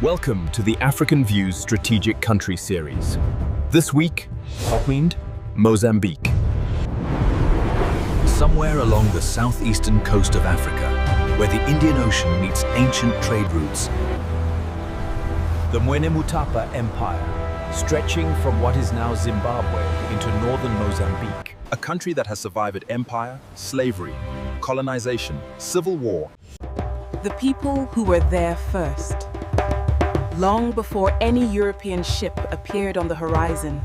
Welcome to the African Views Strategic Country Series. This week, Auckland, Mozambique. Somewhere along the southeastern coast of Africa, where the Indian Ocean meets ancient trade routes, the Mutapa Empire, stretching from what is now Zimbabwe into northern Mozambique. A country that has survived empire, slavery, colonization, civil war. The people who were there first, long before any European ship appeared on the horizon.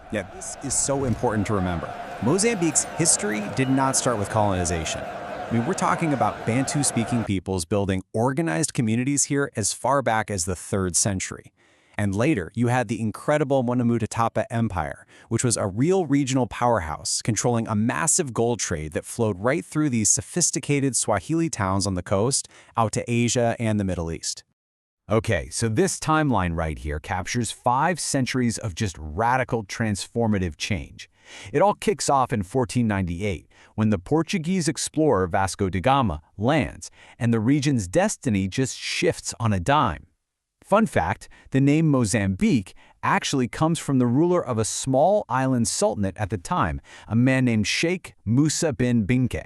Yeah, this is so important to remember. Mozambique's history did not start with colonization. I mean, we're talking about Bantu-speaking peoples building organized communities here as far back as the 3rd century. And later, you had the incredible Mutapa Empire, which was a real regional powerhouse controlling a massive gold trade that flowed right through these sophisticated Swahili towns on the coast out to Asia and the Middle East. Okay, so this timeline right here captures 5 centuries of just radical transformative change. It all kicks off in 1498, when the Portuguese explorer Vasco da Gama lands, and the region's destiny just shifts on a dime. Fun fact, the name Mozambique actually comes from the ruler of a small island sultanate at the time, a man named Sheikh Musa bin Binke.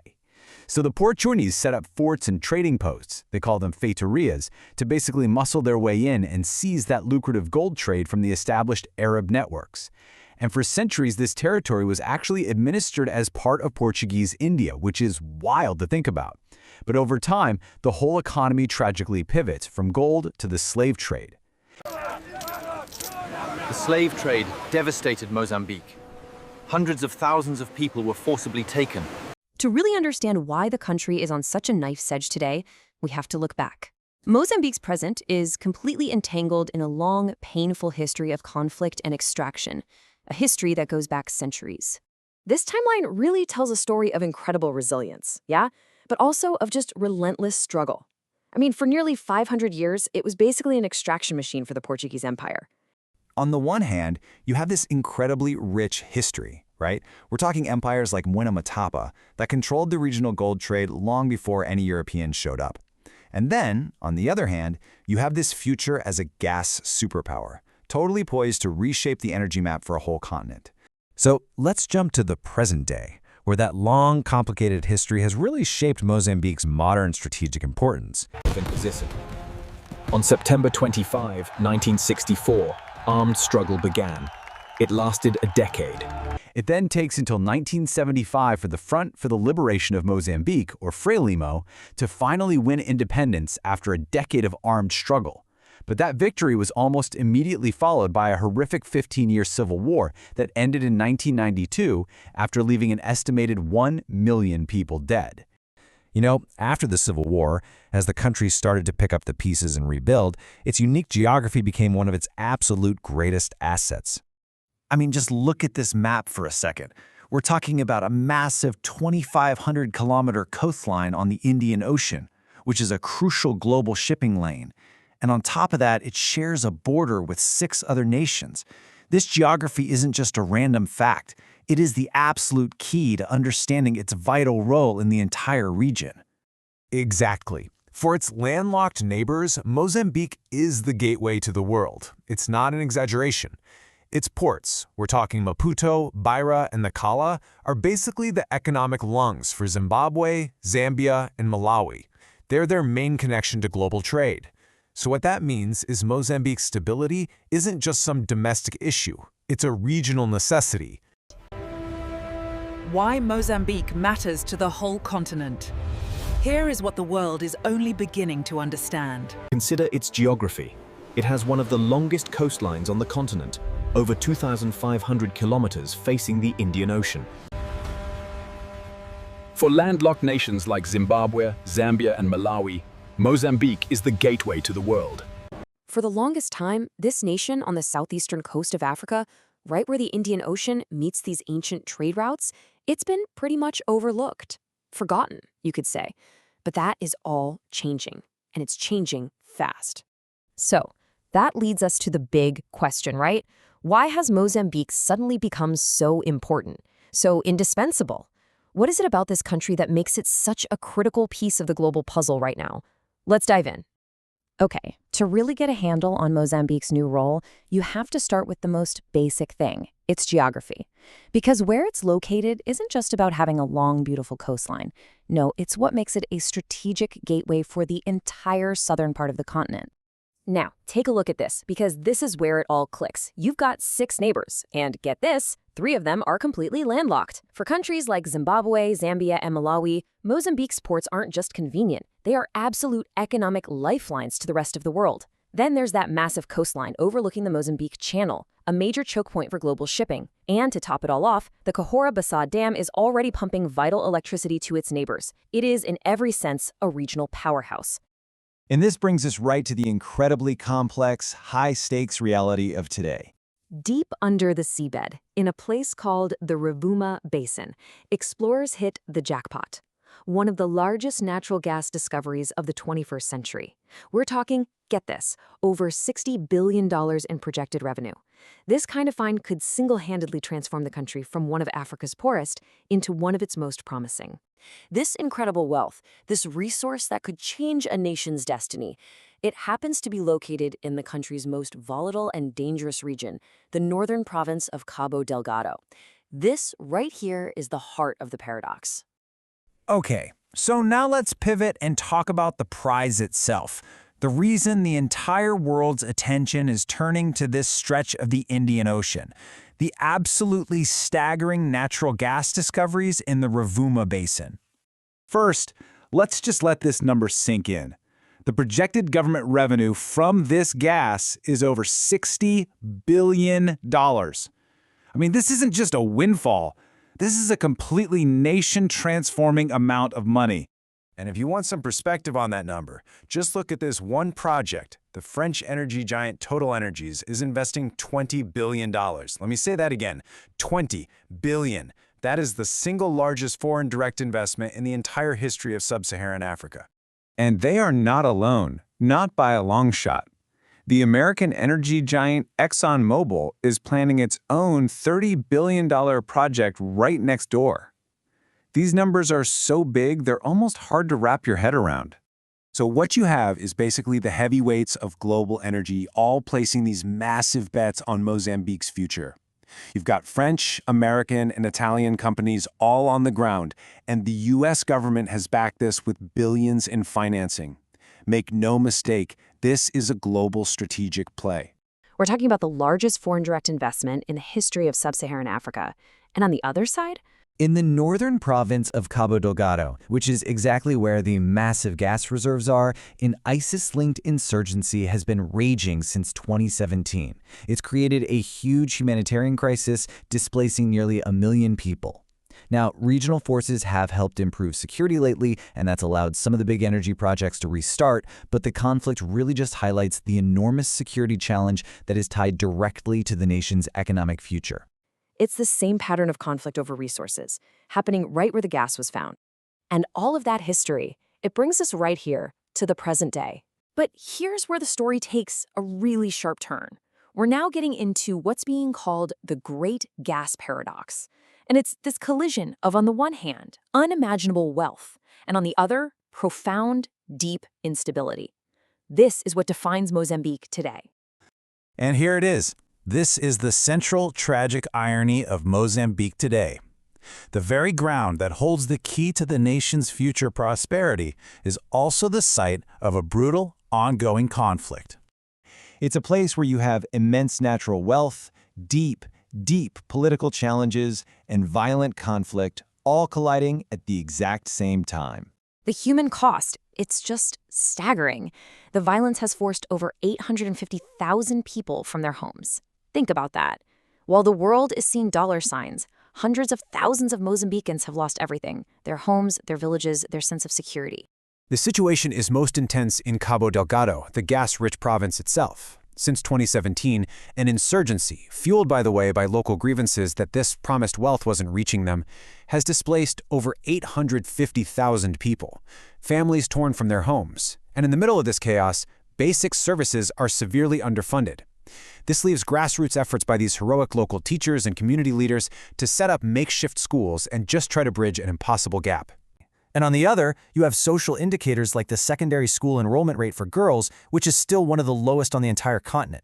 So the Portuguese set up forts and trading posts, they call them feitorias, to basically muscle their way in and seize that lucrative gold trade from the established Arab networks. And for centuries, this territory was actually administered as part of Portuguese India, which is wild to think about. But over time, the whole economy tragically pivots from gold to the slave trade. The slave trade devastated Mozambique. Hundreds of thousands of people were forcibly taken. To really understand why the country is on such a knife's edge today, we have to look back. Mozambique's present is completely entangled in a long, painful history of conflict and extraction, a history that goes back centuries. This timeline really tells a story of incredible resilience, yeah? But also of just relentless struggle. I mean, for nearly 500 years, it was basically an extraction machine for the Portuguese Empire. On the one hand, you have this incredibly rich history, right? We're talking empires like Mutapa that controlled the regional gold trade long before any Europeans showed up. And then, on the other hand, you have this future as a gas superpower, totally poised to reshape the energy map for a whole continent. So let's jump to the present day, where that long, complicated history has really shaped Mozambique's modern strategic importance. On September 25, 1964, armed struggle began. It lasted a decade. It then takes until 1975 for the Front for the Liberation of Mozambique, or Frelimo, to finally win independence after a decade of armed struggle. But that victory was almost immediately followed by a horrific 15-year civil war that ended in 1992 after leaving an estimated 1 million people dead. You know, after the Civil War, as the country started to pick up the pieces and rebuild, its unique geography became one of its absolute greatest assets. I mean, just look at this map for a second. We're talking about a massive 2,500-kilometer coastline on the Indian Ocean, which is a crucial global shipping lane. And on top of that, it shares a border with 6 other nations. This geography isn't just a random fact. It is the absolute key to understanding its vital role in the entire region. Exactly. For its landlocked neighbors, Mozambique is the gateway to the world. It's not an exaggeration. Its ports, we're talking Maputo, Beira, and Nacala, are basically the economic lungs for Zimbabwe, Zambia, and Malawi. They're their main connection to global trade. So what that means is Mozambique's stability isn't just some domestic issue. It's a regional necessity. Why Mozambique matters to the whole continent. Here is what the world is only beginning to understand. Consider its geography. It has one of the longest coastlines on the continent, over 2,500 kilometers facing the Indian Ocean. For landlocked nations like Zimbabwe, Zambia, and Malawi, Mozambique is the gateway to the world. For the longest time, this nation on the southeastern coast of Africa, right where the Indian Ocean meets these ancient trade routes, it's been pretty much overlooked. Forgotten, you could say. But that is all changing, and it's changing fast. So, that leads us to the big question, right? Why has Mozambique suddenly become so important, so indispensable? What is it about this country that makes it such a critical piece of the global puzzle right now? Let's dive in. Okay, to really get a handle on Mozambique's new role, you have to start with the most basic thing, its geography. Because where it's located isn't just about having a long, beautiful coastline. No, it's what makes it a strategic gateway for the entire southern part of the continent. Now, take a look at this, because this is where it all clicks. You've got 6 neighbors, and get this, 3 of them are completely landlocked. For countries like Zimbabwe, Zambia, and Malawi, Mozambique's ports aren't just convenient. They are absolute economic lifelines to the rest of the world. Then there's that massive coastline overlooking the Mozambique Channel, a major choke point for global shipping. And to top it all off, the Cahora Bassa Dam is already pumping vital electricity to its neighbors. It is, in every sense, a regional powerhouse. And this brings us right to the incredibly complex, high-stakes reality of today. Deep under the seabed, in a place called the Rovuma Basin, explorers hit the jackpot, one of the largest natural gas discoveries of the 21st century. We're talking, get this, over $60 billion in projected revenue. This kind of find could single-handedly transform the country from one of Africa's poorest into one of its most promising. This incredible wealth, this resource that could change a nation's destiny, it happens to be located in the country's most volatile and dangerous region, the northern province of Cabo Delgado. This right here is the heart of the paradox. Okay, so now let's pivot and talk about the prize itself. The reason the entire world's attention is turning to this stretch of the Indian Ocean. The absolutely staggering natural gas discoveries in the Rovuma Basin. First, let's just let this number sink in. The projected government revenue from this gas is over $60 billion. I mean, this isn't just a windfall. This is a completely nation-transforming amount of money. And if you want some perspective on that number, just look at this one project. The French energy giant Total Energies is investing $20 billion. Let me say that again, $20 billion. That is the single largest foreign direct investment in the entire history of sub-Saharan Africa. And they are not alone, not by a long shot. The American energy giant ExxonMobil is planning its own $30 billion project right next door. These numbers are so big, they're almost hard to wrap your head around. So what you have is basically the heavyweights of global energy all placing these massive bets on Mozambique's future. You've got French, American, and Italian companies all on the ground, and the U.S. government has backed this with billions in financing. Make no mistake, this is a global strategic play. We're talking about the largest foreign direct investment in the history of sub-Saharan Africa. And on the other side, in the northern province of Cabo Delgado, which is exactly where the massive gas reserves are, an ISIS-linked insurgency has been raging since 2017. It's created a huge humanitarian crisis, displacing nearly 1 million people. Now, regional forces have helped improve security lately, and that's allowed some of the big energy projects to restart, but the conflict really just highlights the enormous security challenge that is tied directly to the nation's economic future. it's the same pattern of conflict over resources, happening right where the gas was found. And all of that history, it brings us right here to the present day. But here's where the story takes a really sharp turn. We're now getting into what's being called the Great Gas Paradox. And it's this collision of, on the one hand, unimaginable wealth, and on the other, profound, deep instability. This is what defines Mozambique today. And here it is. This is the central tragic irony of Mozambique today. The very ground that holds the key to the nation's future prosperity is also the site of a brutal, ongoing conflict. It's a place where you have immense natural wealth, deep political challenges, and violent conflict all colliding at the exact same time. The human cost, it's just staggering. The violence has forced over 850,000 people from their homes. Think about that. While the world is seeing dollar signs, hundreds of thousands of Mozambicans have lost everything: their homes, their villages, their sense of security. The situation is most intense in Cabo Delgado, the gas-rich province itself. Since 2017, an insurgency, fueled by the way by local grievances that this promised wealth wasn't reaching them, has displaced over 850,000 people, families torn from their homes. And in the middle of this chaos, basic services are severely underfunded. This leaves grassroots efforts by these heroic local teachers and community leaders to set up makeshift schools and just try to bridge an impossible gap. And on the other, you have social indicators like the secondary school enrollment rate for girls, which is still one of the lowest on the entire continent.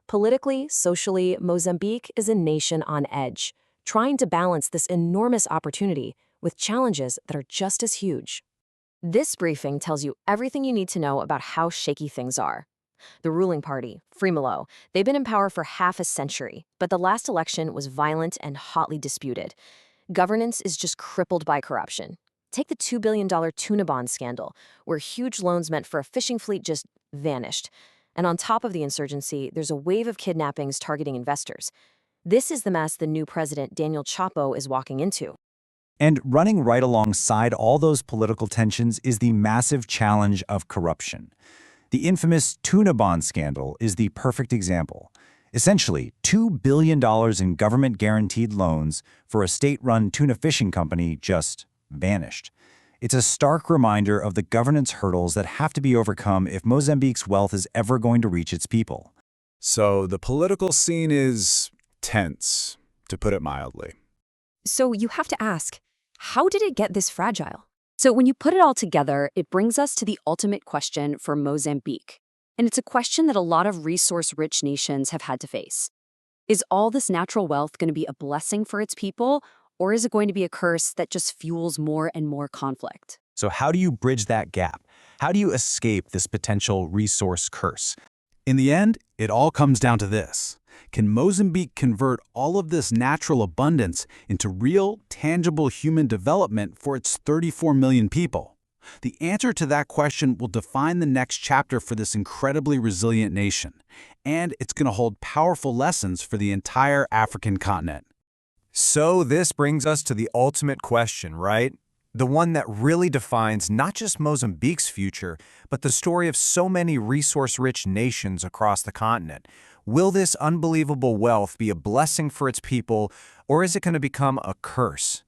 Politically, socially, Mozambique is a nation on edge, trying to balance this enormous opportunity with challenges that are just as huge. This briefing tells you everything you need to know about how shaky things are. The ruling party, Free-Malo, they've been in power for half a century, but the last election was violent and hotly disputed. Governance is just crippled by corruption. Take the $2 billion tuna bond scandal, where huge loans meant for a fishing fleet just vanished. And on top of the insurgency, there's a wave of kidnappings targeting investors. This is the mess the new president, Daniel Chapo, is walking into. And running right alongside all those political tensions is the massive challenge of corruption. The infamous tuna bond scandal is the perfect example. Essentially, $2 billion in government-guaranteed loans for a state-run tuna fishing company just vanished. It's a stark reminder of the governance hurdles that have to be overcome if Mozambique's wealth is ever going to reach its people. So the political scene is tense, to put it mildly. So you have to ask, how did it get this fragile? So when you put it all together, it brings us to the ultimate question for Mozambique. And it's a question that a lot of resource-rich nations have had to face. Is all this natural wealth going to be a blessing for its people, or is it going to be a curse that just fuels more and more conflict? So how do you bridge that gap? How do you escape this potential resource curse? In the end, it all comes down to this. Can Mozambique convert all of this natural abundance into real, tangible human development for its 34 million people? The answer to that question will define the next chapter for this incredibly resilient nation, and it's going to hold powerful lessons for the entire African continent. So this brings us to the ultimate question, right? The one that really defines not just Mozambique's future, but the story of so many resource-rich nations across the continent. Will this unbelievable wealth be a blessing for its people, or is it going to become a curse?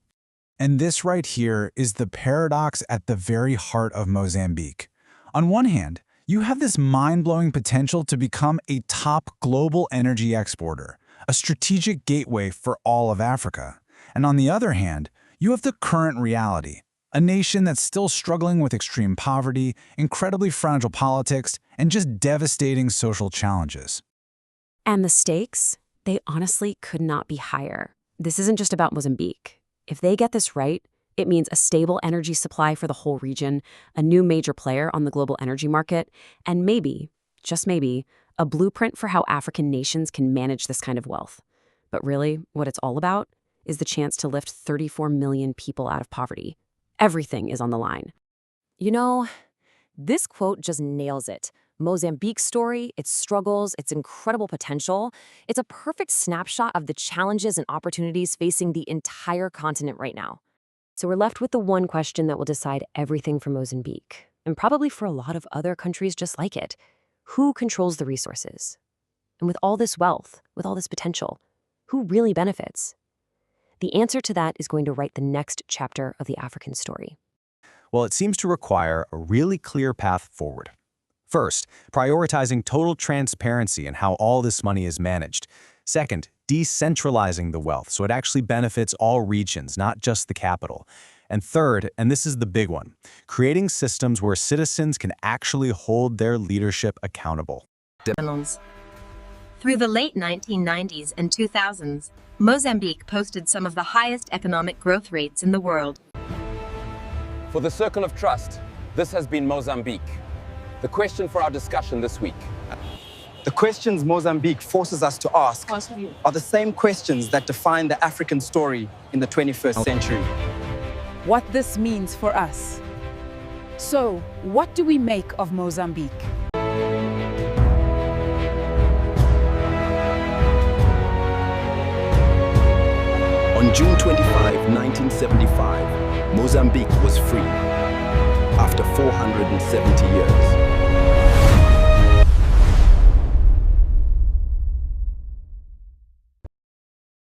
And this right here is the paradox at the very heart of Mozambique. On one hand, you have this mind-blowing potential to become a top global energy exporter, a strategic gateway for all of Africa. And on the other hand, you have the current reality, a nation that's still struggling with extreme poverty, incredibly fragile politics, and just devastating social challenges. And the stakes, they honestly could not be higher. This isn't just about Mozambique. If they get this right, it means a stable energy supply for the whole region, a new major player on the global energy market, and maybe, just maybe, a blueprint for how African nations can manage this kind of wealth. But really, what it's all about is the chance to lift 34 million people out of poverty. Everything is on the line. You know, this quote just nails it. Mozambique's story, its struggles, its incredible potential, it's a perfect snapshot of the challenges and opportunities facing the entire continent right now. So we're left with the one question that will decide everything for Mozambique, and probably for a lot of other countries just like it. Who controls the resources? And with all this wealth, with all this potential, who really benefits? The answer to that is going to write the next chapter of the African story. Well, it seems to require a really clear path forward. First, prioritizing total transparency in how all this money is managed. Second, decentralizing the wealth so it actually benefits all regions, not just the capital. And third, and this is the big one, creating systems where citizens can actually hold their leadership accountable. Through the late 1990s and 2000s, Mozambique posted some of the highest economic growth rates in the world. For the Circle of Trust, this has been Mozambique. The question for our discussion this week. The questions Mozambique forces us to ask are the same questions that define the African story in the 21st century. What this means for us. So, what do we make of Mozambique? On June 25, 1975, Mozambique was free after 470 years.